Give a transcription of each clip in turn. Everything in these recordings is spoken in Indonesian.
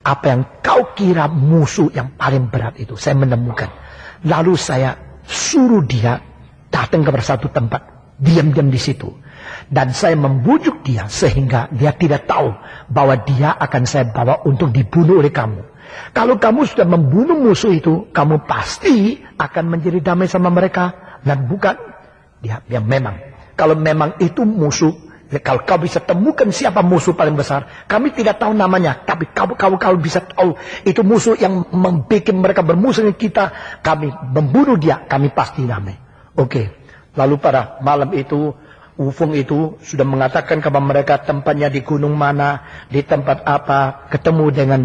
apa yang kau kira musuh yang paling berat itu. Saya menemukan. Lalu saya suruh dia datang ke satu tempat. Diam-diam di situ. Dan saya membujuk dia sehingga dia tidak tahu bahwa dia akan saya bawa untuk dibunuh oleh kamu. Kalau kamu sudah membunuh musuh itu, kamu pasti akan menjadi damai sama mereka. Dan bukan dia memang. Kalau memang itu musuh, kalau kau bisa temukan siapa musuh paling besar, kami tidak tahu namanya, tapi kau bisa tahu itu musuh yang membuat mereka bermusuh dengan kita, kami membunuh dia, kami pasti damai. Oke. Lalu pada malam itu, Ufung itu sudah mengatakan kepada mereka tempatnya di gunung mana, di tempat apa, ketemu dengan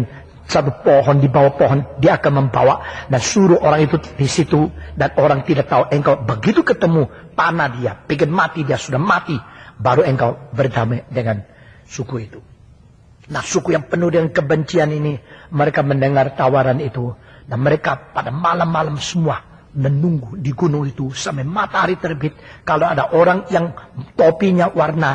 satu pohon, di bawah pohon dia akan membawa dan suruh orang itu di situ, dan orang tidak tahu engkau begitu ketemu panah dia, bikin mati dia, sudah mati, baru engkau berdamai dengan suku itu. Nah, suku yang penuh dengan kebencian ini, mereka mendengar tawaran itu, dan mereka pada malam-malam semua menunggu di gunung itu sampai matahari terbit. Kalau ada orang yang topinya warna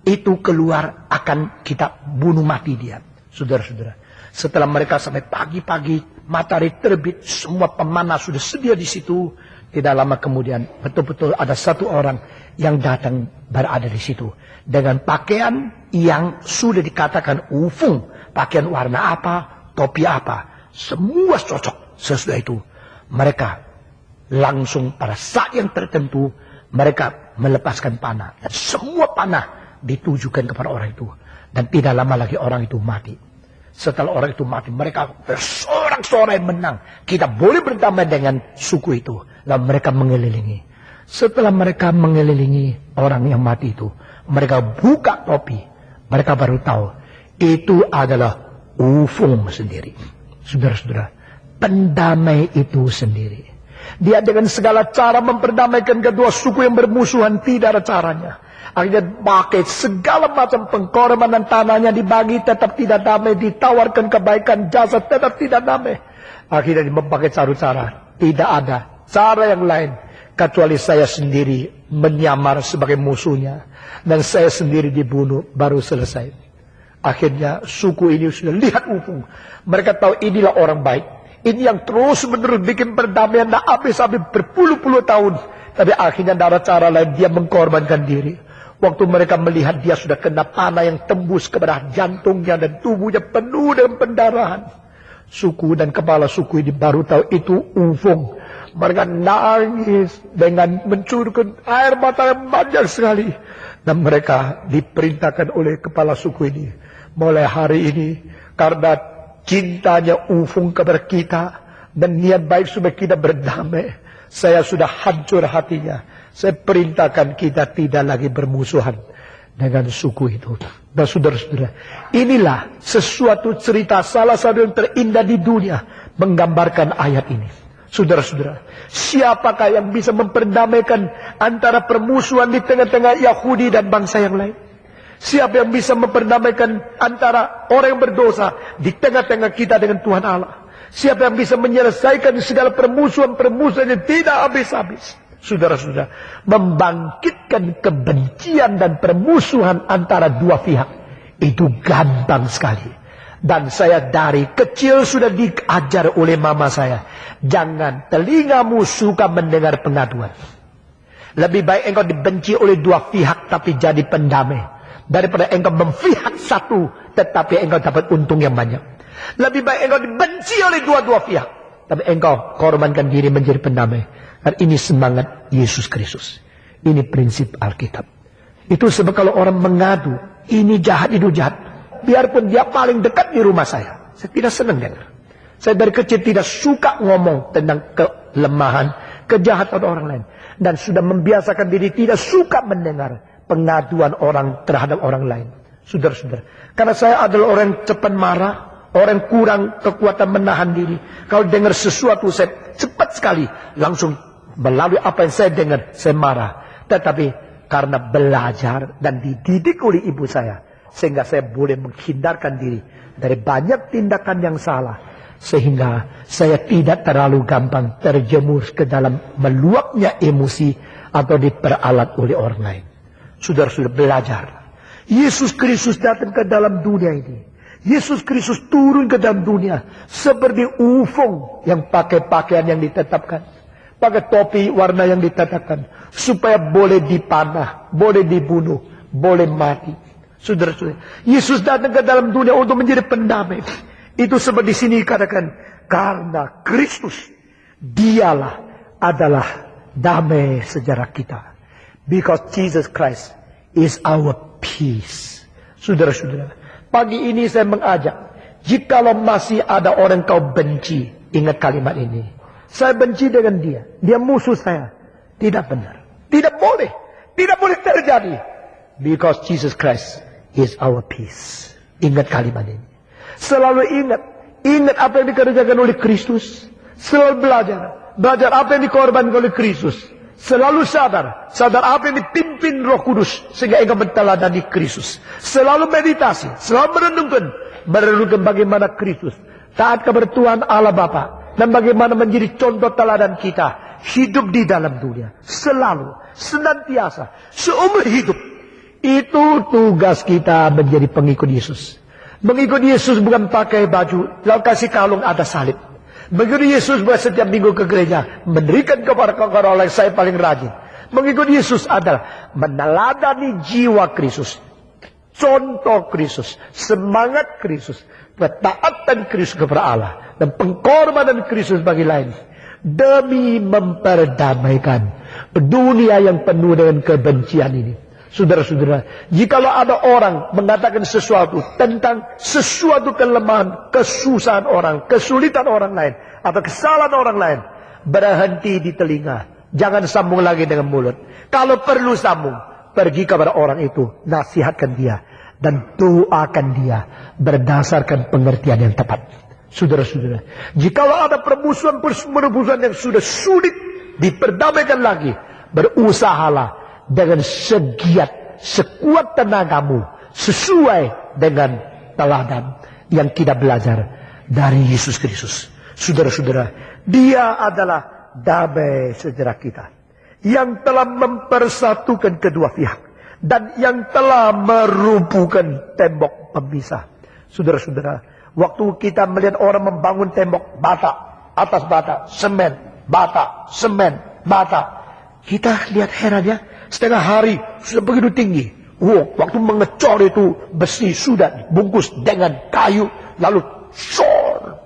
itu keluar, akan kita bunuh mati dia. Saudara-saudara, setelah mereka sampai pagi-pagi matahari terbit, semua pemanah sudah sedia di situ. Tidak lama kemudian betul-betul ada satu orang yang datang berada di situ dengan pakaian yang sudah dikatakan Ufung, pakaian warna apa, topi apa, semua cocok. Sesudah itu mereka langsung pada saat yang tertentu mereka melepaskan panah, dan semua panah ditujukan kepada orang itu, dan tidak lama lagi orang itu mati. Setelah orang itu mati, mereka bersorak-sorai menang, kita boleh berdamai dengan suku itu. Lalu mereka mengelilingi. Setelah mereka mengelilingi orang yang mati itu, mereka buka topi, mereka baru tahu itu adalah Ufung sendiri. Saudara-saudara, pendamai itu sendiri. Dia dengan segala cara memperdamaikan kedua suku yang bermusuhan, tidak ada caranya. Akhirnya pakai segala macam pengkorbanan, tanahnya dibagi tetap tidak damai, ditawarkan kebaikan jasa tetap tidak damai. Akhirnya dia memakai cara-cara, tidak ada cara yang lain kecuali saya sendiri menyamar sebagai musuhnya, dan saya sendiri dibunuh baru selesai. Akhirnya suku ini sudah lihat Ufung, mereka tahu inilah orang baik. Ini yang terus menerus bikin perdamaian dan habis-habis berpuluh-puluh tahun. Tapi akhirnya tidak ada cara lain, dia mengkorbankan diri. Waktu mereka melihat dia sudah kena panah yang tembus kepada jantungnya dan tubuhnya penuh dengan pendarahan. Suku dan kepala suku ini baru tahu itu Ufung. Mereka nangis dengan mencurahkan air mata yang banyak sekali. Dan mereka diperintahkan oleh kepala suku ini, mulai hari ini karena cintanya Ufung kepada kita dan niat baik supaya kita berdamai, saya sudah hancur hatinya. Saya perintahkan kita tidak lagi bermusuhan dengan suku itu. Dan saudara-saudara, inilah sesuatu cerita salah satu yang terindah di dunia menggambarkan ayat ini. Saudara-saudara, siapakah yang bisa memperdamaikan antara permusuhan di tengah-tengah Yahudi dan bangsa yang lain? Siapa yang bisa memperdamaikan antara orang yang berdosa di tengah-tengah kita dengan Tuhan Allah? Siapa yang bisa menyelesaikan segala permusuhan-permusuhan yang tidak habis-habis? Saudara-saudara, membangkitkan kebencian dan permusuhan antara dua pihak itu gampang sekali. Dan saya dari kecil sudah diajar oleh mama saya, jangan telingamu suka mendengar pengaduan. Lebih baik engkau dibenci oleh dua pihak tapi jadi pendamai, daripada engkau memihak satu tetapi engkau dapat untung yang banyak. Lebih baik engkau dibenci oleh dua-dua pihak tapi engkau korbankan diri menjadi pendamai. Dan ini semangat Yesus Kristus. Ini prinsip Alkitab. Itu sebab kalau orang mengadu, ini jahat, itu jahat, biarpun dia paling dekat di rumah saya tidak senang dengar. Saya dari kecil tidak suka ngomong tentang kelemahan, kejahatan orang lain, dan sudah membiasakan diri tidak suka mendengar pengaduan orang terhadap orang lain. Saudara-saudara, karena saya adalah orang yang cepat marah, orang kurang kekuatan menahan diri. Kalau dengar sesuatu saya cepat sekali langsung melalui apa yang saya dengar saya marah. Tetapi karena belajar dan dididik oleh ibu saya, sehingga saya boleh menghindarkan diri dari banyak tindakan yang salah, sehingga saya tidak terlalu gampang terjemur ke dalam meluapnya emosi atau diperalat oleh orang lain. Saudara-saudara, belajar. Yesus Kristus datang ke dalam dunia ini. Yesus Kristus turun ke dalam dunia seperti ufong yang pakai pakaian yang ditetapkan, pakai topi warna yang ditetapkan, supaya boleh dipanah, boleh dibunuh, boleh mati. Saudara-saudara, Yesus datang ke dalam dunia untuk menjadi pendamai. Itu seperti sini katakan, karena Kristus, dialah adalah damai sejarah kita. Because Jesus Christ is our peace. Saudara-saudara, pagi ini saya mengajak, jikalau masih ada orang kau benci, ingat kalimat ini. Saya benci dengan dia, dia musuh saya. Tidak benar. Tidak boleh. Tidak boleh terjadi. Because Jesus Christ is our peace. Ingat kalimat ini. Selalu ingat. Ingat apa yang dikerjakan oleh Kristus. Selalu belajar apa yang dikorbankan oleh Kristus. Selalu sadar apa yang dipimpin Roh Kudus sehingga engkau menteladani Kristus. Selalu meditasi, selalu merenungkan bagaimana Kristus taat kepada Tuhan Allah Bapa dan bagaimana menjadi contoh teladan kita hidup di dalam dunia. Selalu, senantiasa, seumur hidup. Itu tugas kita menjadi pengikut Yesus. Mengikut Yesus bukan pakai baju lalu kasih kalung ada salib. Begitu Yesus buat setiap minggu ke gereja, memberikan kepada orang yang saya paling rajin. Mengikut Yesus adalah meneladani jiwa Kristus, contoh Kristus, semangat Kristus, ketaatan Kristus kepada Allah, dan pengorbanan Kristus bagi lain, demi memperdamaikan dunia yang penuh dengan kebencian ini. Saudara-saudara, jikalau ada orang mengatakan sesuatu tentang sesuatu kelemahan, kesusahan orang, kesulitan orang lain, atau kesalahan orang lain, berhenti di telinga. Jangan sambung lagi dengan mulut. Kalau perlu sambung, pergi kepada orang itu, nasihatkan dia, dan doakan dia berdasarkan pengertian yang tepat. Saudara-saudara, jikalau ada permusuhan yang sudah sulit diperdamaikan lagi, berusahalah dengan segiat, sekuat tenagamu, sesuai dengan teladan yang kita belajar dari Yesus Kristus. Saudara-saudara, dia adalah damai sejarah kita, yang telah mempersatukan kedua pihak, dan yang telah merubuhkan tembok pemisah. Saudara-saudara, waktu kita melihat orang membangun tembok bata, atas bata, semen, bata, kita lihat heran ya. Setengah hari sudah begitu tinggi. Waktu mengecor itu besi sudah dibungkus dengan kayu. Lalu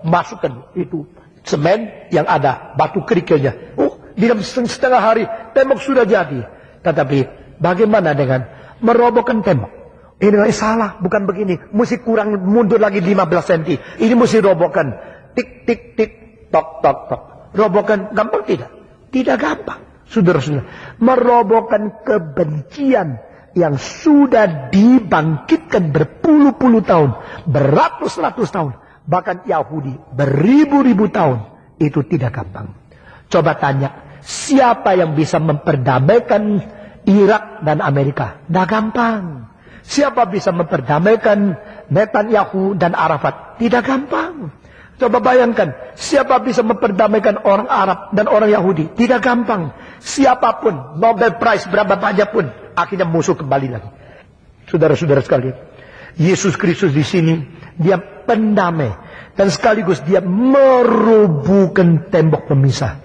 masukkan itu semen yang ada batu kerikilnya. Di dalam setengah hari tembok sudah jadi. Tetapi bagaimana dengan merobohkan tembok? Ini salah, bukan begini. Mesti kurang mundur lagi 15 cm. Ini mesti robohkan. Tik, tik, tik, tok, tok, tok. Robohkan gampang tidak? Tidak gampang. Saudara-saudara, merobohkan kebencian yang sudah dibangkitkan berpuluh-puluh tahun, beratus-ratus tahun, bahkan Yahudi beribu-ribu tahun, itu tidak gampang. Coba tanya, siapa yang bisa memperdamaikan Irak dan Amerika? Tidak gampang. Siapa bisa memperdamaikan Netanyahu dan Arafat? Tidak gampang. Coba bayangkan, siapa bisa memperdamaikan orang Arab dan orang Yahudi? Tidak gampang. Siapapun, Nobel Prize berapa banyak pun, akhirnya musuh kembali lagi. Saudara-saudara sekalian, Yesus Kristus di sini, dia pendamai. Dan sekaligus dia merubuhkan tembok pemisah.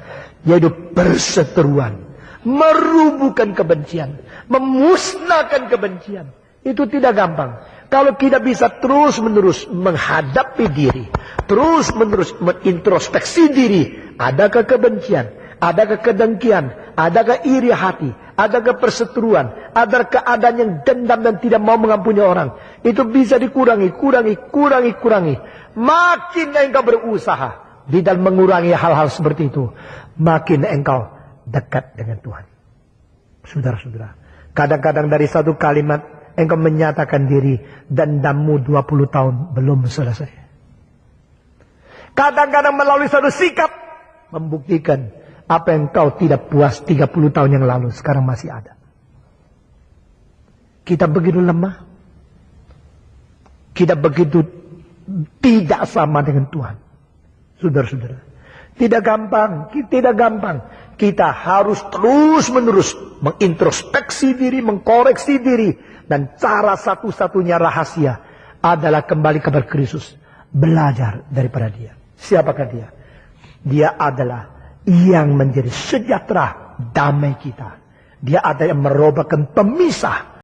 Yaitu perseteruan. Merubuhkan kebencian. Memusnahkan kebencian. Itu tidak gampang. Kalau kita bisa terus-menerus menghadapi diri, terus-menerus mengintrospeksi diri, adakah kebencian, adakah kedengkian, adakah iri hati, adakah perseteruan, adakah keadaan yang dendam dan tidak mau mengampuni orang, itu bisa dikurangi, kurangi. Makin engkau berusaha di dalam mengurangi hal-hal seperti itu, makin engkau dekat dengan Tuhan. Saudara-saudara, kadang-kadang dari satu kalimat engkau menyatakan diri, dendammu 20 tahun belum selesai. Kadang-kadang melalui satu sikap membuktikan apa yang kau tidak puas 30 tahun yang lalu sekarang masih ada. Kita begitu lemah. Kita begitu tidak sama dengan Tuhan. Saudara-saudara, tidak gampang. Kita harus terus-menerus mengintrospeksi diri, mengkoreksi diri. Dan cara satu-satunya rahasia adalah kembali kepada Kristus. Belajar daripada dia. Siapakah dia? Dia adalah yang menjadi sejahtera damai kita. Dia ada yang merobohkan pemisah